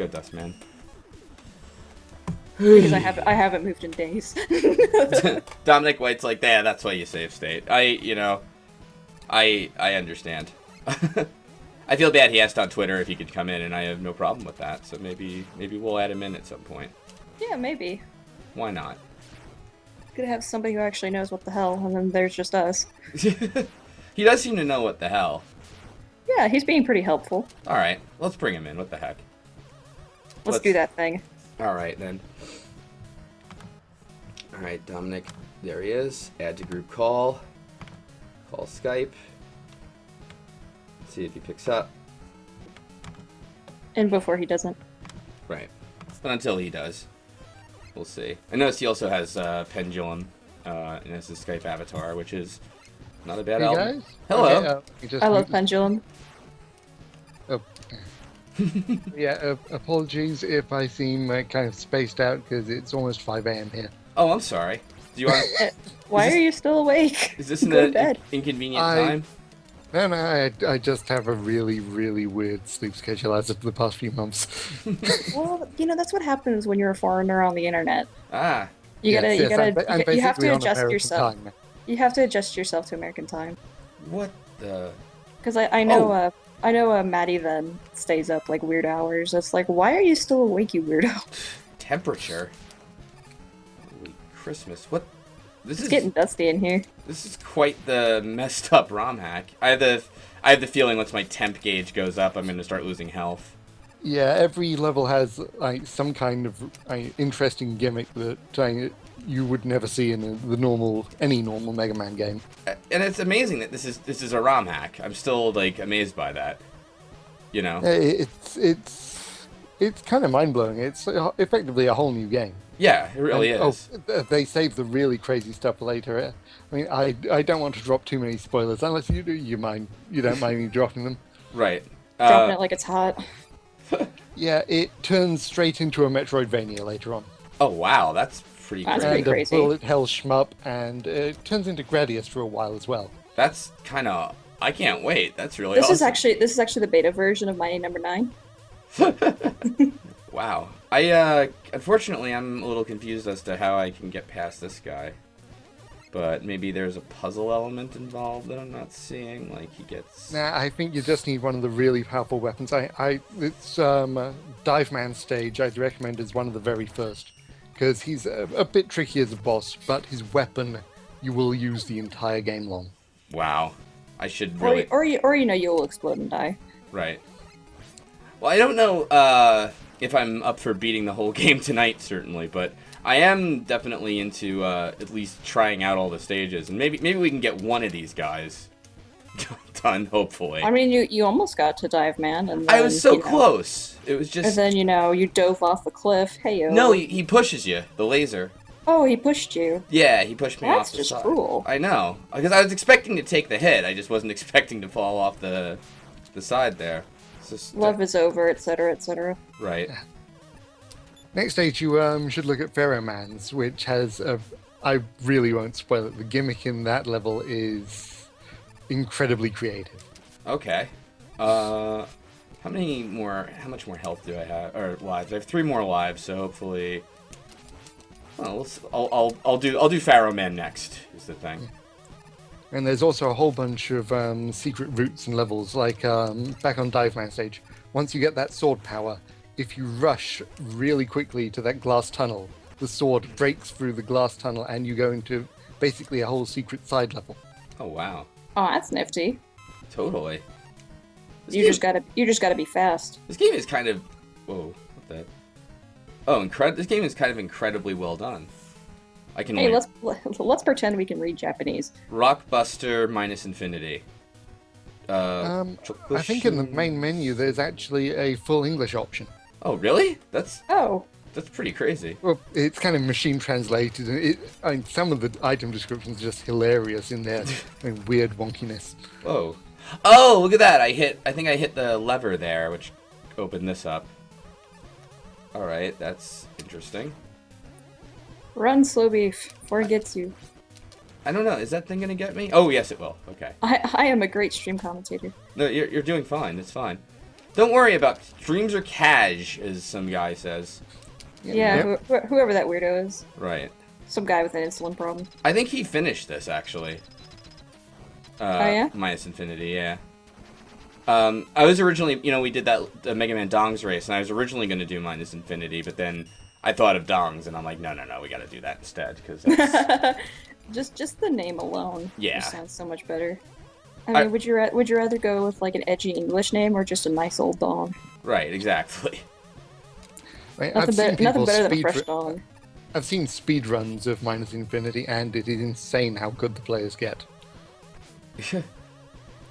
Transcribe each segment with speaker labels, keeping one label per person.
Speaker 1: go, Dustman.
Speaker 2: Because I haven't moved in days.
Speaker 1: Dominic White's like, yeah, that's why you save state. I understand. I feel bad he asked on Twitter if he could come in, and I have no problem with that. So maybe we'll add him in at some point.
Speaker 2: Yeah, maybe.
Speaker 1: Why not?
Speaker 2: Could have somebody who actually knows what the hell, and then there's just us.
Speaker 1: He does seem to know what the hell.
Speaker 2: Yeah, he's being pretty helpful.
Speaker 1: All right, let's bring him in. What the heck?
Speaker 2: Let's do that thing.
Speaker 1: All right, then. All right, Dominic. There he is. Add to group call. Call Skype. See if he picks up.
Speaker 2: And before he doesn't.
Speaker 1: Right. But until he does, we'll see. I noticed he also has Pendulum and as his Skype avatar, which is not a bad album.
Speaker 3: Guys?
Speaker 1: Hello.
Speaker 3: Okay,
Speaker 2: I love Pendulum.
Speaker 3: Oh. Yeah, apologies if I seem kind of spaced out because it's almost 5 a.m. here.
Speaker 1: Oh, I'm sorry. Do you want?
Speaker 2: Why are you still awake?
Speaker 1: Is this
Speaker 2: Go to
Speaker 1: an
Speaker 2: bed.
Speaker 1: inconvenient time?
Speaker 3: No, I just have a really, really weird sleep schedule as of the past few months.
Speaker 2: Well, that's what happens when you're a foreigner on the internet.
Speaker 1: Ah.
Speaker 2: You
Speaker 3: I'm
Speaker 2: you have
Speaker 3: basically
Speaker 2: to
Speaker 3: on
Speaker 2: adjust
Speaker 3: American
Speaker 2: yourself.
Speaker 3: time.
Speaker 2: You have to adjust yourself to American time.
Speaker 1: What the?
Speaker 2: Because I know Maddie then stays up like weird hours. It's like, why are you still awake, you weirdo?
Speaker 1: Temperature. Holy Christmas! What?
Speaker 2: It's getting dusty in here.
Speaker 1: This is quite the messed up ROM hack. I have the feeling once my temp gauge goes up, I'm going to start losing health.
Speaker 3: Yeah, every level has some kind of interesting gimmick that you would never see in any normal Mega Man game.
Speaker 1: And it's amazing that this is a ROM hack. I'm still like amazed by that. You know.
Speaker 3: It's kind of mind blowing. It's effectively a whole new game.
Speaker 1: Yeah, it really is.
Speaker 3: Oh, they save the really crazy stuff for later. I mean, I don't want to drop too many spoilers. Unless you do, you don't mind me dropping them.
Speaker 1: Right.
Speaker 2: Dropping it like it's hot.
Speaker 3: Yeah, it turns straight into a Metroidvania later on.
Speaker 1: Oh wow, that's pretty
Speaker 2: That's
Speaker 1: crazy.
Speaker 2: pretty crazy.
Speaker 3: A bullet hell shmup, and it turns into Gradius for a while as well.
Speaker 1: That's kind of. I can't wait. That's really awesome.
Speaker 2: This is actually the beta version of Mighty Number 9.
Speaker 1: Wow. Unfortunately, I'm a little confused as to how I can get past this guy. But maybe there's a puzzle element involved that I'm not seeing. Like he gets.
Speaker 3: Nah, I think you just need one of the really powerful weapons. It's Dive Man stage. I'd recommend as one of the very first, because he's a bit tricky as a boss, but his weapon you will use the entire game long.
Speaker 1: Wow. I should really.
Speaker 2: Or you'll explode and die.
Speaker 1: Right. Well, I don't know if I'm up for beating the whole game tonight, certainly, but I am definitely into at least trying out all the stages, and maybe we can get one of these guys done, hopefully.
Speaker 2: I mean, you almost got to Dive Man, and then,
Speaker 1: I was so close. It was just.
Speaker 2: And then you dove off the cliff. Hey yo.
Speaker 1: No, he pushes you. The laser.
Speaker 2: Oh, he pushed you.
Speaker 1: Yeah, he pushed me off the side.
Speaker 2: That's just cruel.
Speaker 1: I know, because I was expecting to take the hit. I just wasn't expecting to fall off the side there. Just,
Speaker 2: Love is over, etc., etc.
Speaker 1: Right.
Speaker 3: Next stage, you should look at Pharaoh Man's, which has I really won't spoil it. The gimmick in that level is incredibly creative.
Speaker 1: Okay. How much more health do I have? Or lives? I have 3 more lives, so hopefully. Well, I'll do Pharaoh Man next. Is the thing.
Speaker 3: And there's also a whole bunch of secret routes and levels, like back on Dive Man stage. Once you get that sword power, if you rush really quickly to that glass tunnel, the sword breaks through the glass tunnel and you go into basically a whole secret side level.
Speaker 1: Oh wow.
Speaker 2: Oh, that's nifty.
Speaker 1: Totally.
Speaker 2: You just gotta be fast.
Speaker 1: This game is kind of. Whoa. What the? Oh, this game is kind of incredibly well done. I can.
Speaker 2: Hey, let's pretend we can read Japanese.
Speaker 1: Rockbuster Minus Infinity.
Speaker 3: I think in the main menu there's actually a full English option.
Speaker 1: Oh really? That's pretty crazy.
Speaker 3: Well, it's kind of machine translated, and some of the item descriptions are just hilarious in their weird wonkiness.
Speaker 1: Whoa. Oh, look at that! I think I hit the lever there, which opened this up. All right, that's interesting.
Speaker 2: Run, slowbeef, before it gets you.
Speaker 1: I don't know. Is that thing gonna get me? Oh yes, it will. Okay.
Speaker 2: I am a great stream commentator.
Speaker 1: No, you're doing fine. It's fine. Don't worry about dreams are cash, as some guy says.
Speaker 2: Yeah, whoever that weirdo is.
Speaker 1: Right.
Speaker 2: Some guy with an insulin problem.
Speaker 1: I think he finished this, actually.
Speaker 2: Oh, yeah?
Speaker 1: Minus Infinity, yeah. I was originally, we did that Mega Man Dongs race, and I was originally going to do Minus Infinity, but then I thought of Dongs, and I'm like, no, we got to do that instead, because
Speaker 2: just the name alone.
Speaker 1: Yeah.
Speaker 2: Just sounds so much better. I mean, would you rather go with like an edgy English name or just a nice old dong?
Speaker 1: Right, exactly.
Speaker 2: Nothing better than a fresh dong.
Speaker 3: I've seen speedruns of Minus Infinity, and it is insane how good the players get.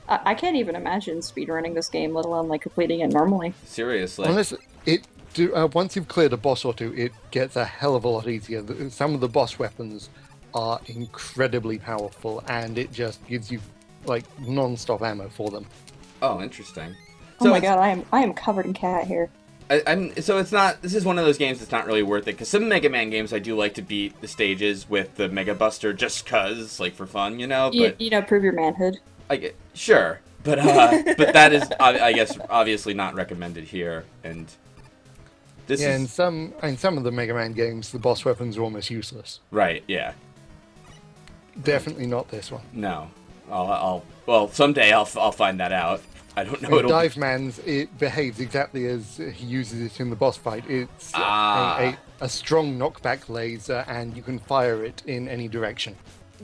Speaker 2: I can't even imagine speedrunning this game, let alone like completing it normally.
Speaker 1: Seriously.
Speaker 3: Unless once you've cleared a boss or two, it gets a hell of a lot easier. Some of the boss weapons are incredibly powerful, and it just gives you like non-stop ammo for them.
Speaker 1: Oh, interesting.
Speaker 2: Oh my god, I am covered in cat hair.
Speaker 1: So it's not. This is one of those games that's not really worth it, because some Mega Man games I do like to beat the stages with the Mega Buster just cause, like for fun, But
Speaker 2: prove your manhood.
Speaker 1: Sure, but but that is, I guess, obviously not recommended here. And this
Speaker 3: in some of the Mega Man games, the boss weapons are almost useless.
Speaker 1: Right. Yeah.
Speaker 3: Definitely not this one.
Speaker 1: No. Well, someday I'll find that out. I don't know.
Speaker 3: Dive Man's, it behaves exactly as he uses it in the boss fight. It's a strong knockback laser, and you can fire it in any direction.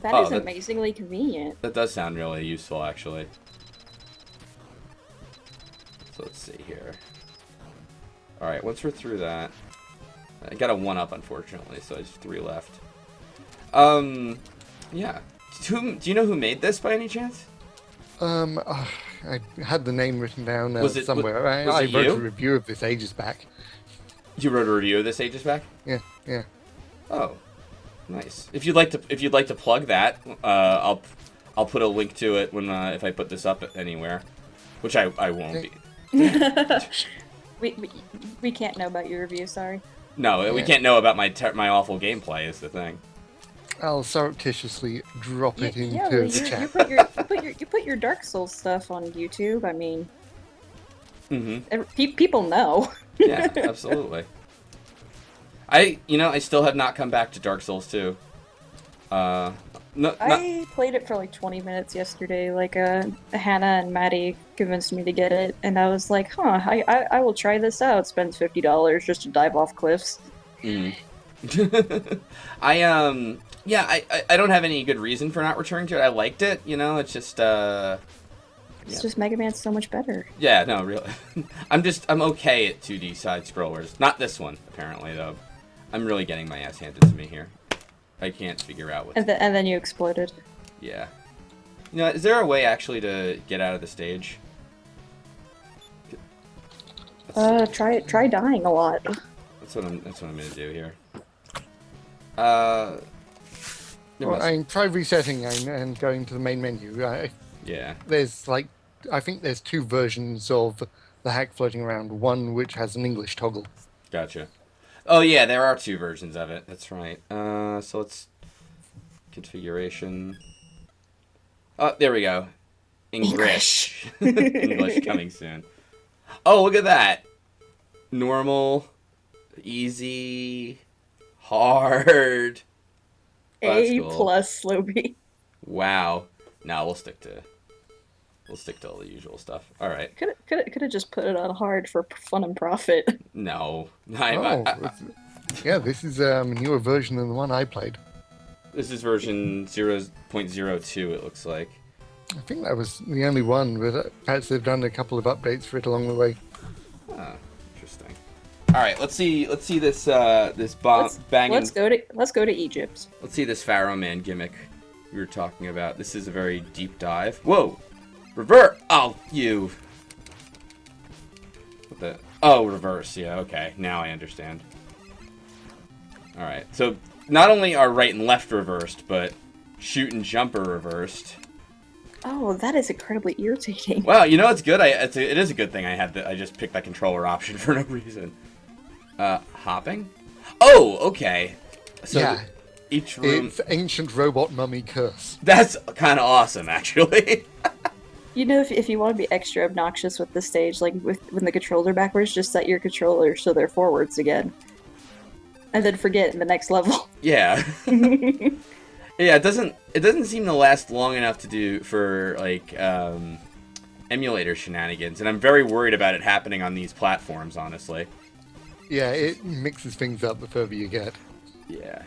Speaker 2: That is amazingly convenient.
Speaker 1: That does sound really useful, actually. So let's see here. Alright, once we're through that... I got a 1-up, unfortunately, so I just 3 left. Yeah. Do you know who made this, by any chance?
Speaker 3: I had the name written down somewhere.
Speaker 1: I
Speaker 3: wrote a review of this ages back.
Speaker 1: You wrote a review of this ages back?
Speaker 3: Yeah.
Speaker 1: Oh, nice. If you'd like to plug that, I'll put a link to it when if I put this up anywhere, which I won't be.
Speaker 2: we can't know about your review. Sorry.
Speaker 1: No, we can't know about my awful gameplay. Is the thing.
Speaker 3: I'll surreptitiously drop it into the chat.
Speaker 2: You put your Dark Souls stuff on YouTube. I mean,
Speaker 1: mm-hmm.
Speaker 2: People know.
Speaker 1: Yeah, absolutely. I still have not come back to Dark Souls 2.
Speaker 2: I played it for like 20 minutes yesterday. Like, Hannah and Maddie convinced me to get it, and I was like, huh, I will try this out. Spend $50 just to dive off cliffs.
Speaker 1: Mm. I don't have any good reason for not returning to it. I liked it, it's just
Speaker 2: It's just Mega Man's so much better.
Speaker 1: Yeah, no, really. I'm okay at 2D side scrollers. Not this one, apparently, though. I'm really getting my ass handed to me here. I can't figure out what.
Speaker 2: And then you exploded.
Speaker 1: Yeah. Is there a way actually to get out of the stage?
Speaker 2: Try dying a lot.
Speaker 1: That's what I'm gonna do here.
Speaker 3: Try resetting and going to the main menu.
Speaker 1: Yeah.
Speaker 3: There's I think there's 2 versions of the hack floating around. One which has an English toggle.
Speaker 1: Gotcha. Oh yeah, there are 2 versions of it. That's right. So let's configuration. Oh, there we go. English. English coming soon. Oh, look at that. Normal, easy, hard.
Speaker 2: A plus slowbeef.
Speaker 1: Wow. Now we'll stick to all the usual stuff. All right.
Speaker 2: Could have just put it on hard for fun and profit.
Speaker 1: No.
Speaker 3: Yeah, this is a newer version than the one I played.
Speaker 1: This is version 0.02. It looks like.
Speaker 3: I think that was the only one, but perhaps they've done a couple of updates for it along the way.
Speaker 1: Oh, interesting. All right, let's see this banging.
Speaker 2: Let's go to Egypt.
Speaker 1: Let's see this Pharaoh Man gimmick we were talking about. This is a very deep dive. Whoa, revert! Oh, you. What the? Oh, reverse. Yeah, okay. Now I understand. All right. So not only are right and left reversed, but shoot and jump are reversed.
Speaker 2: Oh, that is incredibly irritating.
Speaker 1: Well, it's good. It is a good thing I just picked that controller option for no reason. Hopping? Oh, okay. So
Speaker 3: yeah.
Speaker 1: Each room.
Speaker 3: It's ancient robot mummy curse.
Speaker 1: That's kind of awesome, actually.
Speaker 2: You know, if you want to be extra obnoxious with the stage, like when the controls are backwards, just set your controller so they're forwards again. And then forget in the next level.
Speaker 1: Yeah. Yeah, it doesn't seem to last long enough to do for like emulator shenanigans, and I'm very worried about it happening on these platforms, honestly.
Speaker 3: Yeah, it mixes things up the further you get.
Speaker 1: Yeah.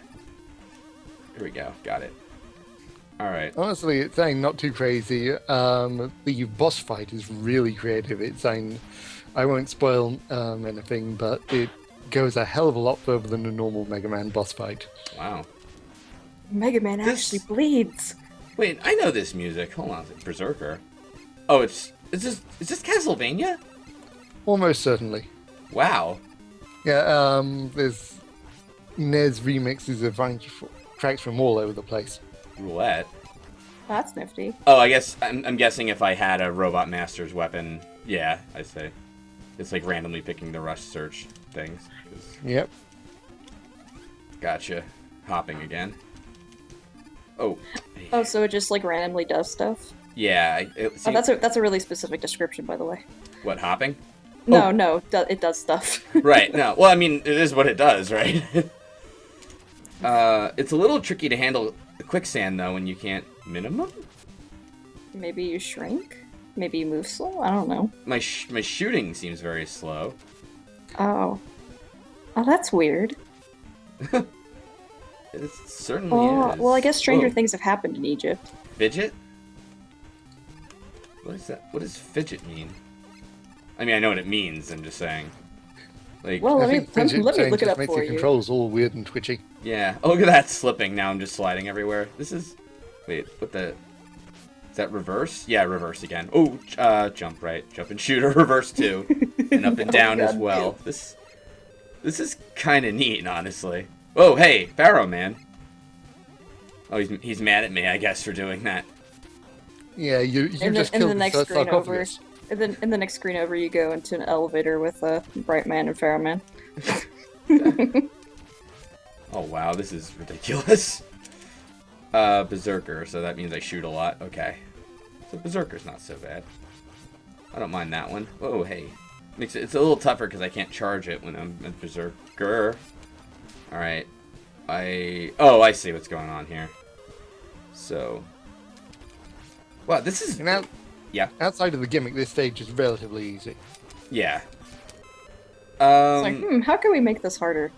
Speaker 1: Here we go. Got it. All right.
Speaker 3: Honestly, it's saying not too crazy. The boss fight is really creative. It's saying, I won't spoil anything, but it goes a hell of a lot further than a normal Mega Man boss fight.
Speaker 1: Wow.
Speaker 2: Mega Man
Speaker 1: This-
Speaker 2: actually bleeds.
Speaker 1: Wait, I know this music. Hold on, Berserker. Oh, is this Castlevania?
Speaker 3: Almost certainly.
Speaker 1: Wow.
Speaker 3: Yeah, there's NES remixes of tracks from all over the place.
Speaker 1: Roulette.
Speaker 2: That's nifty.
Speaker 1: Oh, I guess I'm guessing if I had a Robot Master's weapon, yeah, I say. It's like randomly picking the rush search things.
Speaker 3: Yep.
Speaker 1: Gotcha. Hopping again. Oh.
Speaker 2: Oh, so it just like randomly does stuff?
Speaker 1: Yeah.
Speaker 2: Oh, that's a really specific description, by the way.
Speaker 1: What, hopping?
Speaker 2: No,
Speaker 1: Oh.
Speaker 2: no, it does stuff.
Speaker 1: Right. No. Well, I mean, it is what it does, right? It's a little tricky to handle the quicksand though when you can't minimum.
Speaker 2: Maybe you shrink? Maybe you move slow? I don't know.
Speaker 1: My shooting seems very slow.
Speaker 2: Oh. Oh, that's weird.
Speaker 1: It certainly
Speaker 2: Oh,
Speaker 1: is.
Speaker 2: well, I guess stranger
Speaker 1: Whoa.
Speaker 2: things have happened in Egypt.
Speaker 1: Fidget? What is that? What does fidget mean? I mean, I know what it means. I'm just saying. Like,
Speaker 2: Well,
Speaker 3: I
Speaker 2: let me
Speaker 3: think fidget
Speaker 2: look
Speaker 3: change
Speaker 2: it
Speaker 3: just
Speaker 2: up
Speaker 3: makes
Speaker 2: for
Speaker 3: the
Speaker 2: you.
Speaker 3: controls all weird and twitchy.
Speaker 1: yeah. Oh, look at that slipping. Now I'm just sliding everywhere. This is. Wait, what the? Is that reverse? Yeah, reverse again. Oh, jump right, jump and shoot, or reverse too, and up and
Speaker 2: Oh,
Speaker 1: down as
Speaker 2: God,
Speaker 1: well. This is kind of neat, honestly. Oh, hey, Pharaoh man. Oh, he's mad at me, I guess, for doing that.
Speaker 3: Yeah, you
Speaker 2: And
Speaker 3: just
Speaker 2: then
Speaker 3: killed
Speaker 2: the
Speaker 3: the
Speaker 2: next
Speaker 3: first
Speaker 2: screen over,
Speaker 3: sarcophagus.
Speaker 2: and then in the next screen over, you go into an elevator with Bright Man and Pharaoh Man.
Speaker 1: Oh wow, this is ridiculous. Berserker, so that means I shoot a lot. Okay. So Berserker's not so bad. I don't mind that one. Oh, hey. It's a little tougher because I can't charge it when I'm a Berserker. Alright. Oh, I see what's going on here. So. Wow, this is...
Speaker 3: Now,
Speaker 1: Yeah.
Speaker 3: outside of the gimmick, this stage is relatively easy.
Speaker 1: Yeah.
Speaker 2: It's like, how can we make this harder?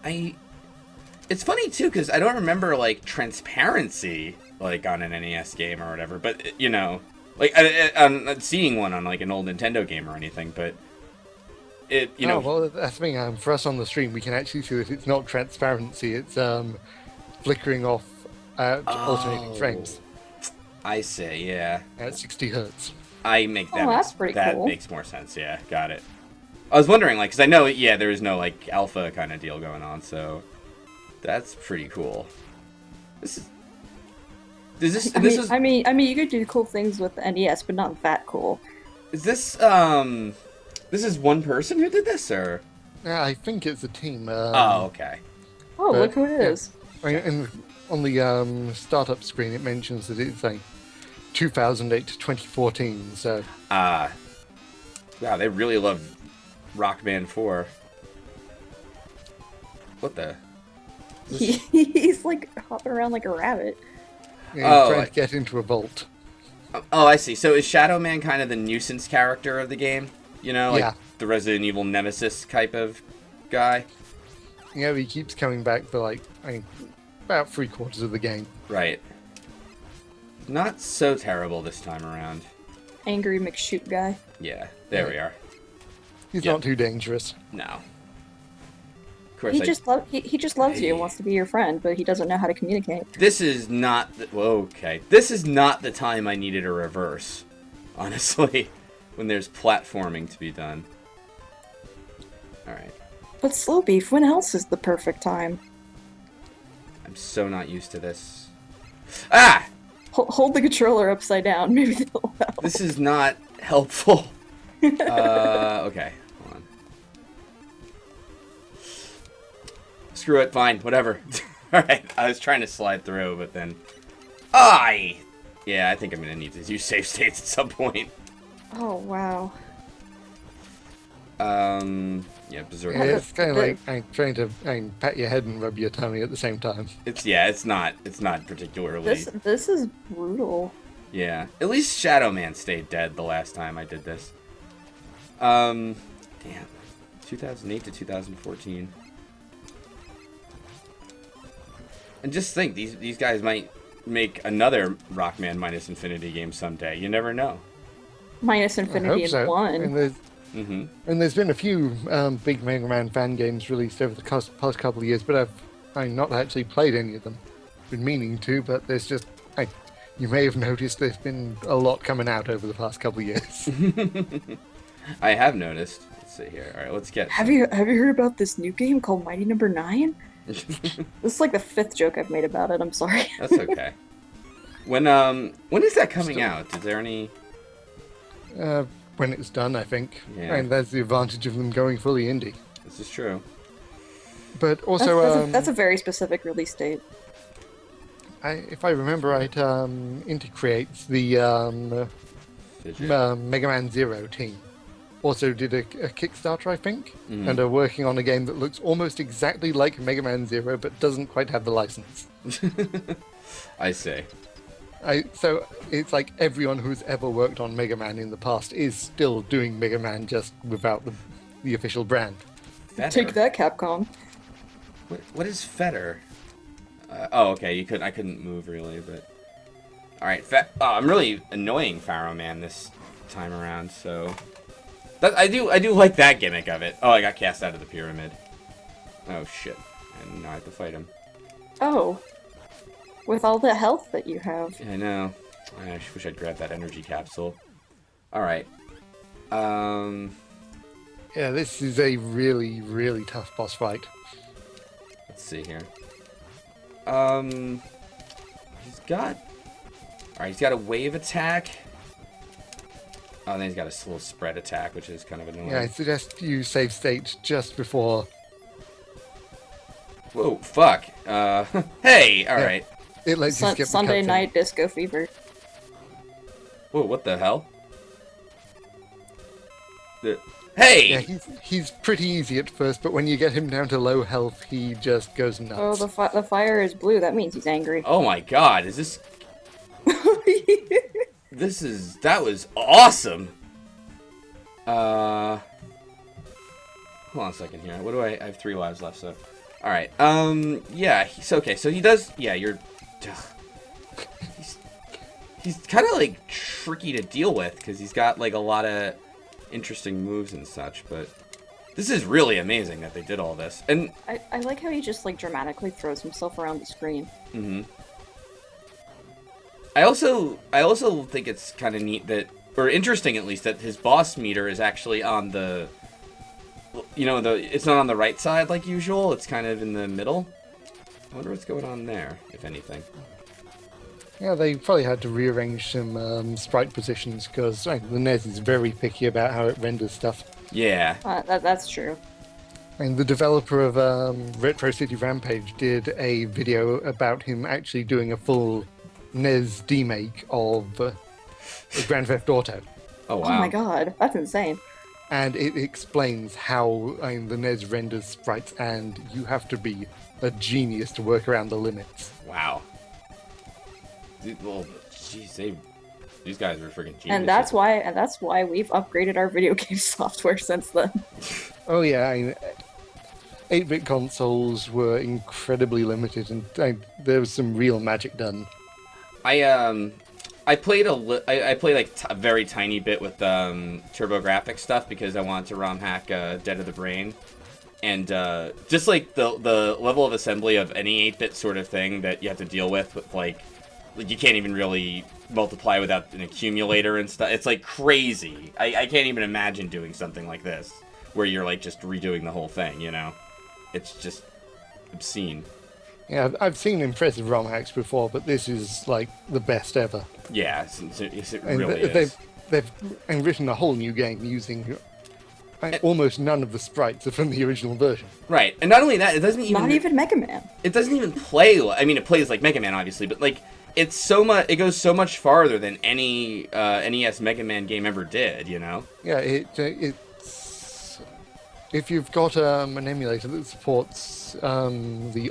Speaker 1: It's funny too because I don't remember like transparency like on an NES game or whatever, but you know, like I'm not seeing one on like an old Nintendo game or anything, but it you know.
Speaker 3: Well, that's the thing. For us on the stream, we can actually see that it's not transparency. It's flickering off alternating frames
Speaker 1: I see, yeah.
Speaker 3: at 60 hertz.
Speaker 1: I make that.
Speaker 2: Oh, that's pretty
Speaker 1: that
Speaker 2: cool.
Speaker 1: makes more sense. Yeah, got it. I was wondering, like, because I know, yeah, there is no like alpha kind of deal going on, so that's pretty cool.
Speaker 2: I mean, you could do cool things with the NES, but not that cool.
Speaker 1: Is this this is one person who did this, or?
Speaker 3: Yeah, I think it's a team.
Speaker 1: Oh, okay.
Speaker 2: Oh,
Speaker 3: But,
Speaker 2: look who it
Speaker 3: yeah.
Speaker 2: is.
Speaker 3: On the startup screen, it mentions that it's like 2008 to 2014. So
Speaker 1: Wow, they really love Rockman 4. What the?
Speaker 2: He's like hopping around like a rabbit.
Speaker 3: yeah, he's trying to get into a vault.
Speaker 1: Oh, I see. So is Shadow Man kind of the nuisance character of the game? You know, like
Speaker 3: Yeah.
Speaker 1: the Resident Evil nemesis type of guy?
Speaker 3: Yeah, he keeps coming back for like about 3/4 of the game.
Speaker 1: Right. Not so terrible this time around.
Speaker 2: Angry McShoot guy.
Speaker 1: Yeah, there we are.
Speaker 3: He's
Speaker 1: Yeah.
Speaker 3: not too dangerous.
Speaker 1: No. Of course,
Speaker 2: He just loves you and wants to be your friend, but he doesn't know how to communicate.
Speaker 1: This is not... okay. This is not the time I needed a reverse, honestly, when there's platforming to be done. Alright.
Speaker 2: But slow beef, when else is the perfect time?
Speaker 1: I'm so not used to this. Ah!
Speaker 2: Hold the controller upside down. Maybe that'll help.
Speaker 1: This is not helpful. Okay. Hold on. Screw it. Fine. Whatever. Alright. I was trying to slide through, but then... Yeah, I think I'm gonna need to use save states at some point.
Speaker 2: Oh wow.
Speaker 1: Yeah, Berserk.
Speaker 3: Yeah, it's kind of like trying to pat your head and rub your tummy at the same time.
Speaker 1: It's not particularly.
Speaker 2: This is brutal.
Speaker 1: Yeah, at least Shadow Man stayed dead the last time I did this. Damn, 2008 to 2014. And just think, these guys might make another Rockman Minus Infinity game someday. You never know.
Speaker 2: Minus Infinity
Speaker 3: so.
Speaker 2: and 1.
Speaker 3: And there's been a few big Mega Man fan games released over the past couple of years, but I've not actually played any of them. Been meaning to, but there's just you may have noticed there's been a lot coming out over the past couple of years.
Speaker 1: I have noticed. Let's see here. All right, let's get.
Speaker 2: Have you heard about this new game called Mighty Number 9? This is like the 5th joke I've made about it. I'm sorry.
Speaker 1: That's okay. When is that coming out? Is there any?
Speaker 3: When it's done, I think.
Speaker 1: Yeah.
Speaker 3: And that's the advantage of them going fully indie.
Speaker 1: This is true.
Speaker 3: But also,
Speaker 2: that's a very specific release date.
Speaker 3: if I remember right, Inti creates the Mega Man Zero team. Also did a Kickstarter, I think, and are working on a game that looks almost exactly like Mega Man Zero, but doesn't quite have the license.
Speaker 1: I see.
Speaker 3: So it's like everyone who's ever worked on Mega Man in the past is still doing Mega Man, just without the official brand.
Speaker 1: Fetter?
Speaker 2: Take that, Capcom.
Speaker 1: What is Fetter? Oh, okay. I couldn't move really, but all right. I'm really annoying Pharaoh Man this time around. So I do like that gimmick of it. Oh, I got cast out of the pyramid. Oh shit! And now I have to fight him.
Speaker 2: Oh, with all the health that you have.
Speaker 1: I know. I wish I'd grabbed that energy capsule. All right.
Speaker 3: Yeah, this is a really, really tough boss fight.
Speaker 1: Let's see here. He's got a wave attack. Oh, and then he's got a little spread attack, which is kind of annoying.
Speaker 3: Yeah, I suggest you save state just before.
Speaker 1: Whoa, fuck. Hey, all right.
Speaker 3: It lets you skip the
Speaker 2: Sunday
Speaker 3: cutscene.
Speaker 2: night disco fever.
Speaker 1: Whoa, what the hell? Hey!
Speaker 3: Yeah, he's pretty easy at first, but when you get him down to low health, he just goes nuts.
Speaker 2: Oh, the fire is blue. That means he's angry.
Speaker 1: Oh my god, is this... That was awesome! Hold on a second here. What do I have 3 lives left, so... Alright, yeah, so he does... Yeah, he's kind of, like, tricky to deal with, because he's got, like, a lot of interesting moves and such, but... This is really amazing that they did all this, and...
Speaker 2: I like how he just, like, dramatically throws himself around the screen.
Speaker 1: Mm-hmm. I also think it's kind of neat that, or interesting at least, that his boss meter is actually on the... You know, it's not on the right side like usual, it's kind of in the middle. I wonder what's going on there, if anything.
Speaker 3: Yeah, they probably had to rearrange some sprite positions, because the NES is very picky about how it renders stuff.
Speaker 1: Yeah.
Speaker 2: That's true.
Speaker 3: And the developer of Retro City Rampage did a video about him actually doing a full NES demake of Grand Theft Auto.
Speaker 1: Oh, wow.
Speaker 2: Oh my god, that's insane.
Speaker 3: And it explains how the NES renders sprites, and you have to be a genius to work around the limits.
Speaker 1: Wow. Well, jeez, these guys are freaking geniuses.
Speaker 2: And that's why we've upgraded our video game software since then.
Speaker 3: Oh yeah, 8-bit consoles were incredibly limited, and there was some real magic done.
Speaker 1: I played like a very tiny bit with TurboGrafx stuff because I wanted to ROMHack Dead of the Brain, and just like the level of assembly of any 8-bit sort of thing that you have to deal with like you can't even really multiply without an accumulator and stuff. It's like crazy. I can't even imagine doing something like this where you're like just redoing the whole thing. You know, it's just obscene.
Speaker 3: Yeah, I've seen impressive ROM hacks before, but this is like the best ever.
Speaker 1: Yeah, it really is.
Speaker 3: They've written a whole new game using almost none of the sprites are from the original version.
Speaker 1: Right, and not only that, it doesn't even...
Speaker 2: Not even Mega Man.
Speaker 1: It doesn't even play... I mean, it plays like Mega Man, obviously, but like it's so much. It goes so much farther than any NES Mega Man game ever did. You know?
Speaker 3: Yeah, it's if you've got an emulator that supports the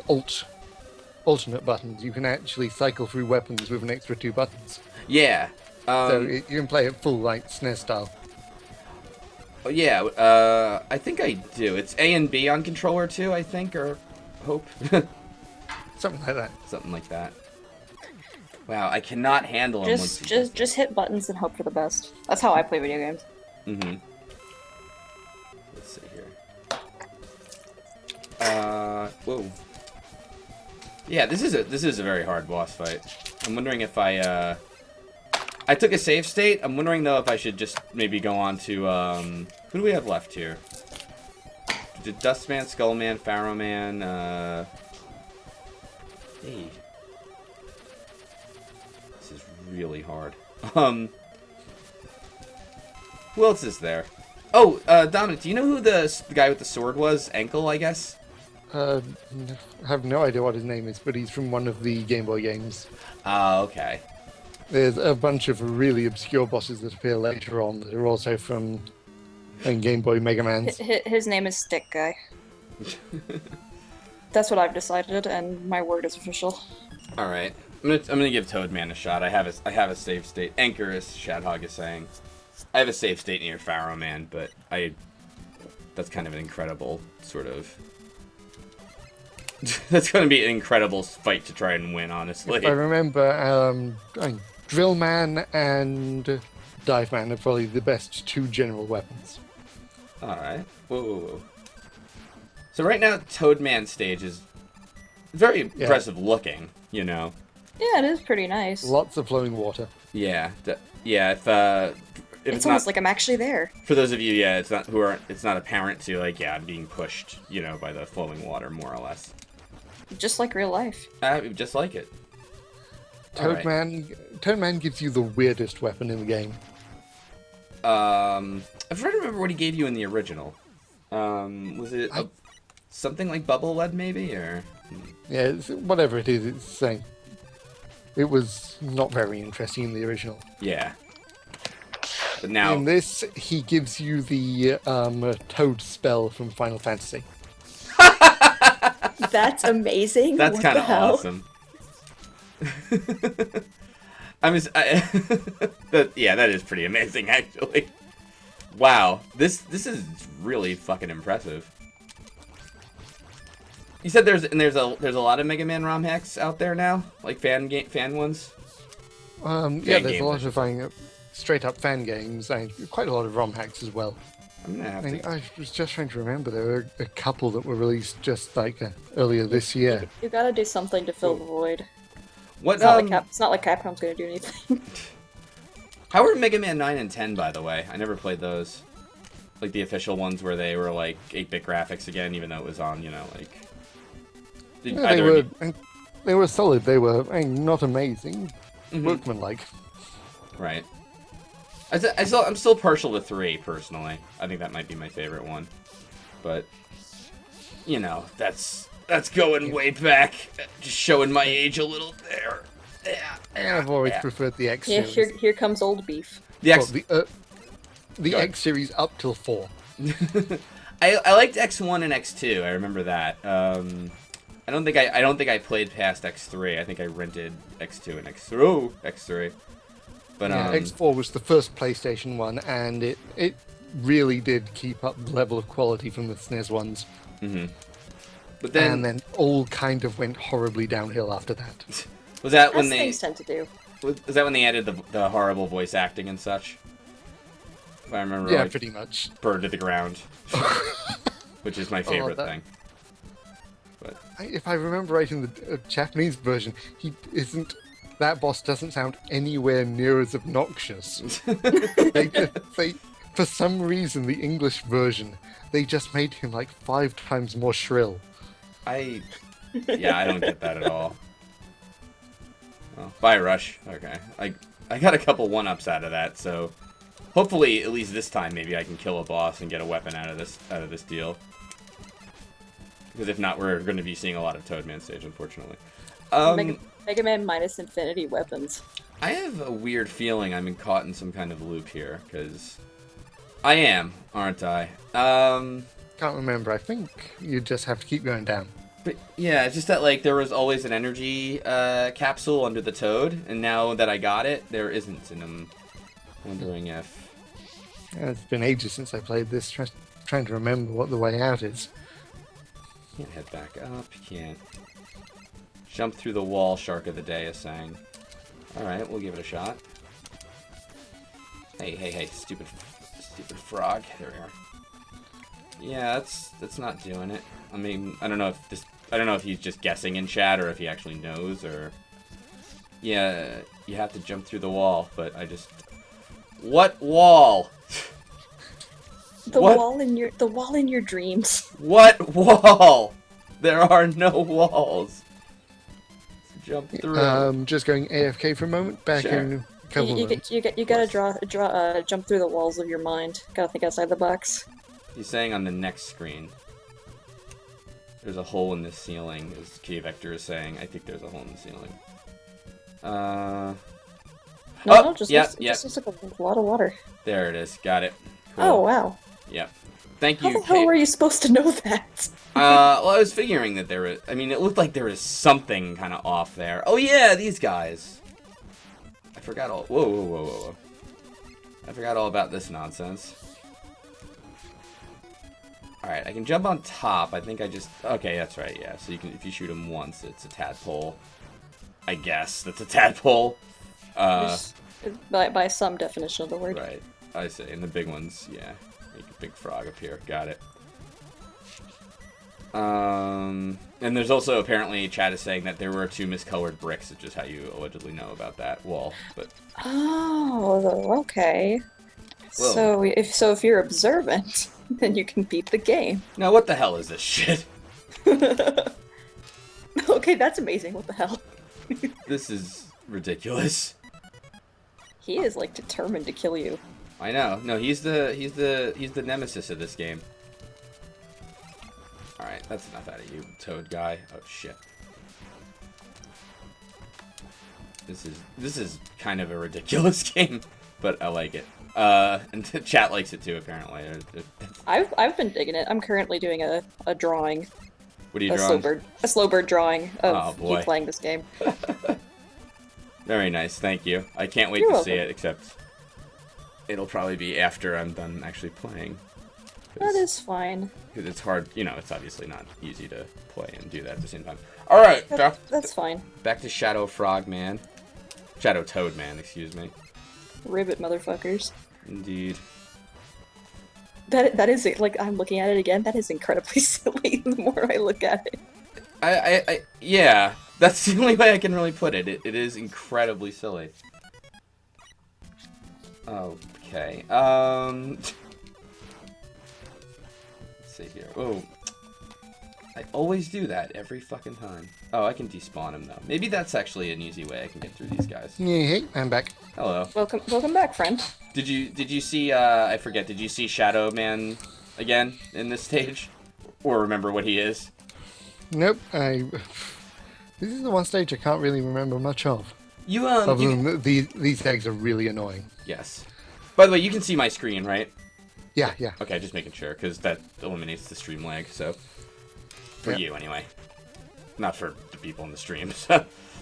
Speaker 3: alternate buttons, you can actually cycle through weapons with an extra 2 buttons.
Speaker 1: Yeah.
Speaker 3: You can play it full like SNES style.
Speaker 1: Oh, yeah. I think I do. It's A and B on controller too. I think, or hope.
Speaker 3: Something like that.
Speaker 1: Something like that. Wow, I cannot handle him.
Speaker 2: Just hit buttons and hope for the best. That's how I play video games.
Speaker 1: Mm-hmm. Let's see here. Whoa. Yeah, this is a very hard boss fight. I'm wondering if I took a save state. I'm wondering though if I should just maybe go on to who do we have left here? Dustman, Skullman, Pharaohman, hey. This is really hard. Who else is there? Oh, Dominic, do you know who the guy with the sword was? Ankle, I guess?
Speaker 3: I have no idea what his name is, but he's from one of the Game Boy games.
Speaker 1: Oh, okay.
Speaker 3: There's a bunch of really obscure bosses that appear later on that are also from Game Boy Mega Mans.
Speaker 2: His name is Stick Guy. That's what I've decided, and my word is official.
Speaker 1: All right, I'm gonna give Toadman a shot. I have a save state. Anchorus Shadhog is saying, I have a save state near Pharaohman, but that's kind of an incredible sort of. That's going to be an incredible fight to try and win, honestly.
Speaker 3: If I remember, Drillman and Diveman are probably the best 2 general weapons.
Speaker 1: All right. Whoa. So right now, Toadman stage is very impressive looking. You know.
Speaker 2: Yeah, it is pretty nice.
Speaker 3: Lots of flowing water.
Speaker 1: Yeah. If
Speaker 2: it's almost like I'm actually there.
Speaker 1: For those of you, it's not apparent to I'm being pushed, by the flowing water, more or less.
Speaker 2: Just like real life.
Speaker 1: Just like it.
Speaker 3: Toadman gives you the weirdest weapon in the game.
Speaker 1: I'm trying to remember what he gave you in the original. Was it something like bubble lead, maybe, or?
Speaker 3: Yeah, whatever it is, it was not very interesting in the original.
Speaker 1: Yeah. But now
Speaker 3: in this, he gives you the Toad spell from Final Fantasy.
Speaker 2: That's amazing.
Speaker 1: That's kind of awesome. That is pretty amazing, actually. Wow, this is really fucking impressive. You said there's a lot of Mega Man ROM hacks out there now, like fan ones.
Speaker 3: There's a lot of straight up fan games and quite a lot of ROM hacks as well. I was just trying to remember, there were a couple that were released just earlier this year.
Speaker 2: You gotta do something to fill the void.
Speaker 1: It's
Speaker 2: not like Capcom's gonna do anything.
Speaker 1: How are Mega Man 9 and 10, by the way? I never played those. Like the official ones where they were like 8-bit graphics again, even though it was on,
Speaker 3: they were solid. They were not amazing, workmanlike.
Speaker 1: Right. I'm still partial to 3, personally. I think that might be my favorite one. But, that's going way back. Just showing my age a little there. Yeah.
Speaker 3: I've always preferred the X
Speaker 2: Yeah,
Speaker 3: series.
Speaker 2: here comes old beef.
Speaker 1: The X...
Speaker 3: the X series up till 4.
Speaker 1: I liked X1 and X2. I remember that. I don't think I played past X3. I think I rented X2 and X3. But
Speaker 3: X4 was the first PlayStation one, and it really did keep up the level of quality from the SNES ones.
Speaker 1: Mm-hmm. But
Speaker 3: then all kind of went horribly downhill after that.
Speaker 1: Was that when they
Speaker 2: things tend to do?
Speaker 1: Was that when they added the horrible voice acting and such? If I remember.
Speaker 3: Yeah, pretty much.
Speaker 1: Bird to the ground, which is my favorite thing. But
Speaker 3: if I remember right, in the Japanese version, that boss doesn't sound anywhere near as obnoxious. they, for some reason, the English version, they just made him like 5 times more shrill.
Speaker 1: I don't get that at all. Well, bye, Rush. Okay, I got a couple 1-ups out of that, so hopefully, at least this time, maybe I can kill a boss and get a weapon out of this deal. Because if not, we're going to be seeing a lot of Toadman stage, unfortunately.
Speaker 2: Mega Man Minus Infinity weapons.
Speaker 1: I have a weird feeling I'm caught in some kind of loop here, because I am, aren't I?
Speaker 3: Can't remember. I think you just have to keep going down.
Speaker 1: But yeah, it's just that like there was always an energy capsule under the toad, and now that I got it, there isn't, and I'm wondering if...
Speaker 3: Yeah, it's been ages since I played this, trying to remember what the way out is.
Speaker 1: Can't head back up, can't jump through the wall, Shark of the Day is saying. Alright, we'll give it a shot. Hey, stupid frog. There we are. Yeah, that's not doing it. I mean, I don't know if he's just guessing in chat or if he actually knows, or... Yeah, you have to jump through the wall, but I just... What wall?
Speaker 2: The wall in your dreams.
Speaker 1: What wall? There are no walls. Jump through.
Speaker 3: Just going AFK for a moment. Back
Speaker 1: Sure.
Speaker 3: in a couple of minutes.
Speaker 2: You gotta jump through the walls of your mind. Gotta think outside the box.
Speaker 1: He's saying on the next screen. There's a hole in the ceiling, as K Vector is saying. I think there's a hole in the ceiling.
Speaker 2: No, just looks like a lot of water.
Speaker 1: There it is. Got it. Cool.
Speaker 2: Oh wow.
Speaker 1: Yep. Thank
Speaker 2: How
Speaker 1: you,
Speaker 2: the hell were you supposed to know that?
Speaker 1: Well, I was figuring that there was... I mean, it looked like there was something kind of off there. Oh, yeah, these guys. I forgot all... Whoa. I forgot all about this nonsense. Alright, I can jump on top. I think I just... Okay, that's right, yeah. So you can, if you shoot him once, it's a tadpole. I guess that's a tadpole.
Speaker 2: By some definition of the word.
Speaker 1: Right. I see. And the big ones, yeah. Make a big frog appear. Got it. And there's also apparently chat is saying that there were 2 miscolored bricks, which is how you allegedly know about that wall. But
Speaker 2: oh, okay.
Speaker 1: Whoa.
Speaker 2: So if you're observant, then you can beat the game.
Speaker 1: Now what the hell is this shit?
Speaker 2: Okay, that's amazing. What the hell?
Speaker 1: This is ridiculous.
Speaker 2: He is like determined to kill you.
Speaker 1: I know. No, he's the nemesis of this game. Alright, that's enough out of you, Toad guy. Oh shit. This is kind of a ridiculous game, but I like it. And the chat likes it too, apparently.
Speaker 2: I've been digging it. I'm currently doing a drawing.
Speaker 1: What are you drawing?
Speaker 2: A slow bird drawing of
Speaker 1: Oh, boy.
Speaker 2: you playing this game.
Speaker 1: Very nice, thank you. I can't wait
Speaker 2: You're
Speaker 1: to see
Speaker 2: welcome.
Speaker 1: it, except it'll probably be after I'm done actually playing.
Speaker 2: That is fine.
Speaker 1: Because it's hard, you know, it's obviously not easy to play and do that at the same time. Alright,
Speaker 2: That's fine.
Speaker 1: back to Shadow Frog Man. Shadow Toad Man, excuse me.
Speaker 2: Ribbit motherfuckers.
Speaker 1: Indeed.
Speaker 2: That is it. Like, I'm looking at it again. That is incredibly silly the more I look at it.
Speaker 1: Yeah, that's the only way I can really put it. It is incredibly silly. Okay, let's see here. Oh, I always do that every fucking time. Oh, I can despawn him though. Maybe that's actually an easy way I can get through these guys.
Speaker 3: Yeah, hey, I'm back.
Speaker 1: Hello.
Speaker 2: Welcome back, friend.
Speaker 1: Did you see, I forget, did you see Shadow Man again in this stage? Or remember what he is?
Speaker 3: Nope, this is the one stage I can't really remember much of.
Speaker 1: You,
Speaker 3: Other than these eggs are really annoying.
Speaker 1: Yes. By the way, you can see my screen, right?
Speaker 3: Yeah.
Speaker 1: Okay, just making sure, because that eliminates the stream lag, so... For you, anyway. Not for the people in the stream,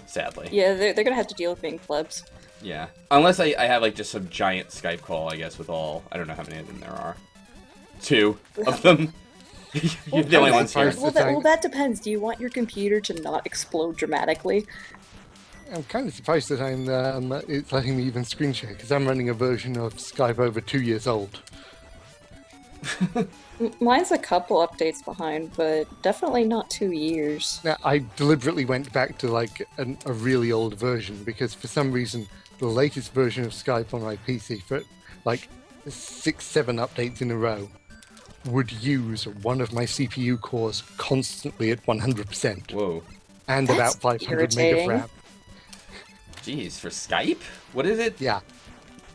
Speaker 1: sadly.
Speaker 2: Yeah, they're gonna have to deal with being plebs.
Speaker 1: Yeah. Unless I have, like, just some giant Skype call, I guess, with all... I don't know how many of them there are. 2 of them. You're the only ones here.
Speaker 2: Well, that depends. Do you want your computer to not explode dramatically?
Speaker 3: I'm kind of surprised that it's letting me even screen share, because I'm running a version of Skype over 2 years old.
Speaker 2: Mine's a couple updates behind, but definitely not 2 years.
Speaker 3: Now, I deliberately went back to like a really old version because for some reason the latest version of Skype on my PC for like 6-7 updates in a row would use one of my CPU cores constantly at 100%.
Speaker 1: Whoa.
Speaker 3: And
Speaker 2: That's
Speaker 3: about 500 meg of
Speaker 2: irritating.
Speaker 3: RAM.
Speaker 1: Jeez, for Skype? What is it?
Speaker 3: Yeah.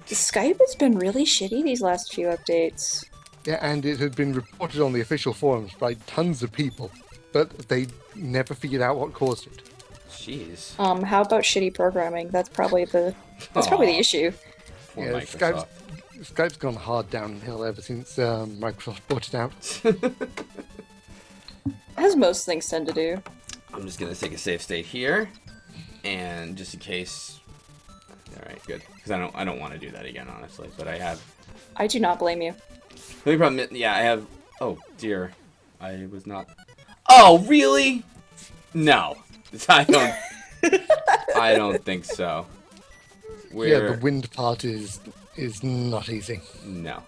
Speaker 2: Skype has been really shitty these last few updates.
Speaker 3: Yeah, and it had been reported on the official forums by tons of people, but they never figured out what caused it.
Speaker 1: Jeez.
Speaker 2: How about shitty programming? That's probably the
Speaker 1: Aw,
Speaker 2: issue.
Speaker 1: poor
Speaker 3: Yeah,
Speaker 1: Microsoft.
Speaker 3: Skype's gone hard downhill ever since Microsoft bought it out.
Speaker 2: As most things tend to do.
Speaker 1: I'm just gonna take a save state here, and just in case. All right, good. Because I don't want to do that again, honestly. But I have.
Speaker 2: I do not blame you.
Speaker 1: The only problem, yeah, I have. Oh dear, I was not. Oh really? No, I don't. I don't think so.
Speaker 3: Yeah, the wind part is not easy.
Speaker 1: No,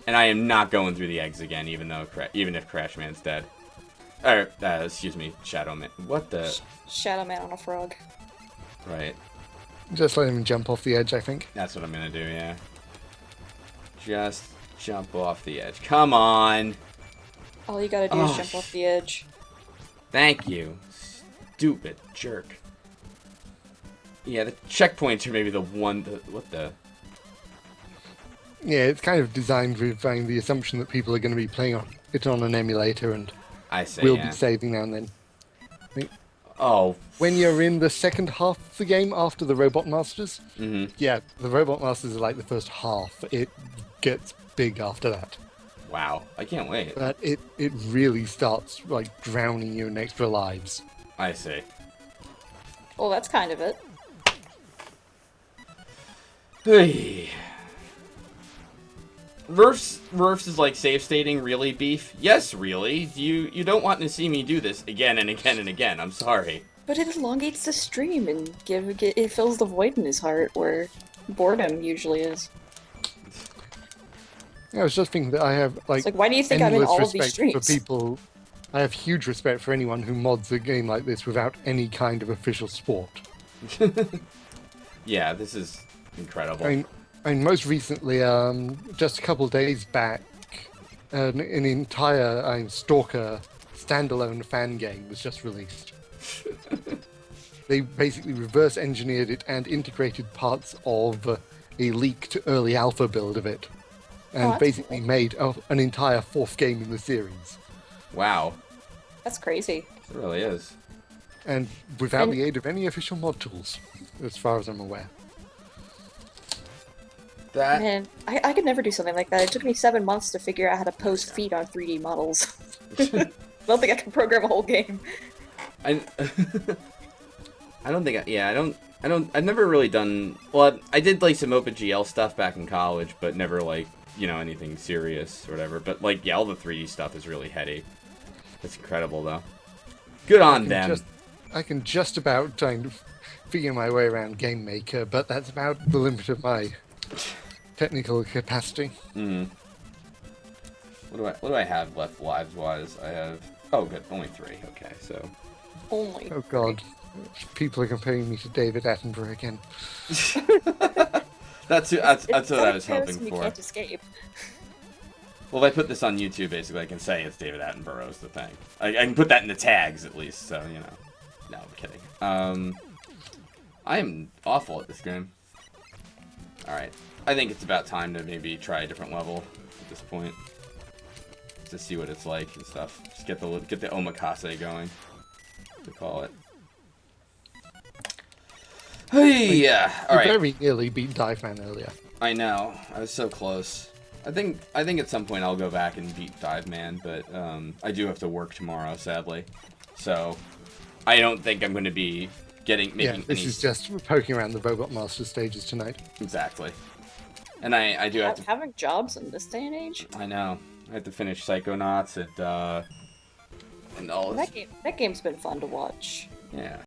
Speaker 1: and I am not going through the eggs again, even if Crash Man's dead. Or excuse me, Shadow Man. What the?
Speaker 2: Shadow Man on a frog.
Speaker 1: Right.
Speaker 3: Just let him jump off the edge, I think.
Speaker 1: That's what I'm gonna do. Yeah. Just jump off the edge. Come on.
Speaker 2: All you gotta do is jump off the edge.
Speaker 1: Thank you. Stupid jerk. Yeah, the checkpoints are maybe the one. What the?
Speaker 3: Yeah, it's kind of designed with the assumption that people are going to be playing it on an emulator and
Speaker 1: I say
Speaker 3: will
Speaker 1: yeah.
Speaker 3: be saving now and then.
Speaker 1: Oh.
Speaker 3: When you're in the second half of the game after the Robot Masters,
Speaker 1: Mm-hmm.
Speaker 3: yeah, the Robot Masters are like the first half. It gets big after that.
Speaker 1: Wow. I can't wait.
Speaker 3: But it really starts like drowning you in extra lives.
Speaker 1: I see.
Speaker 2: Well, that's kind of it.
Speaker 1: Hey. Rurfs is like save stating, really, Beef? Yes, really. You don't want to see me do this again and again and again. I'm sorry.
Speaker 2: But it elongates the stream and it fills the void in his heart where boredom usually is.
Speaker 3: I was just thinking that I have like,
Speaker 2: It's like, why do you think I'm in
Speaker 3: endless
Speaker 2: all of these
Speaker 3: respect for
Speaker 2: streams?
Speaker 3: people. I have huge respect for anyone who mods a game like this without any kind of official support.
Speaker 1: Yeah, this is incredible.
Speaker 3: I mean, most recently, just a couple of days back, an entire Stalker standalone fan game was just released. They basically reverse engineered it and integrated parts of a leaked early alpha build of it, and
Speaker 2: that's
Speaker 3: basically
Speaker 2: cool.
Speaker 3: made an entire fourth game in the series.
Speaker 1: Wow.
Speaker 2: That's crazy.
Speaker 1: It really is.
Speaker 3: And without
Speaker 2: And-
Speaker 3: the aid of any official mod tools, as far as I'm aware.
Speaker 1: That.
Speaker 2: Man, I could never do something like that. It took me 7 months to figure out how to post feet on 3D models. I don't think I can program a whole game.
Speaker 1: I don't think. I've never really done. Well, I did like some OpenGL stuff back in college, but never like anything serious or whatever. But like, yeah, all the 3D stuff is really heady. That's incredible, though. Good on them.
Speaker 3: I can just about kind of figure my way around Game Maker, but that's about the limit of my technical capacity.
Speaker 1: Mm. What do I have left lives wise? I have. Oh, good. Only 3. Okay, so.
Speaker 2: Only.
Speaker 3: Oh god, people are comparing me to David Attenborough again.
Speaker 1: That's what I was hoping
Speaker 2: comparison you
Speaker 1: for.
Speaker 2: can't escape.
Speaker 1: Well, if I put this on YouTube, basically, I can say it's David Attenborough is the thing. I can put that in the tags, at least, so, No, I'm kidding. I am awful at this game. Alright. I think it's about time to maybe try a different level at this point. To see what it's like and stuff. Just get the omakase going, to call it. Hey, yeah.
Speaker 3: I
Speaker 1: Alright.
Speaker 3: very nearly beat Dive Man earlier.
Speaker 1: I know. I was so close. I think at some point I'll go back and beat Dive Man, but I do have to work tomorrow, sadly. So I don't think I'm going to be making
Speaker 3: This
Speaker 1: any...
Speaker 3: is just poking around the Robot Master stages tonight.
Speaker 1: Exactly. And I do have to...
Speaker 2: Having jobs in this day and age?
Speaker 1: I know. I have to finish Psychonauts and all this.
Speaker 2: That game's been fun to watch.
Speaker 1: Yeah.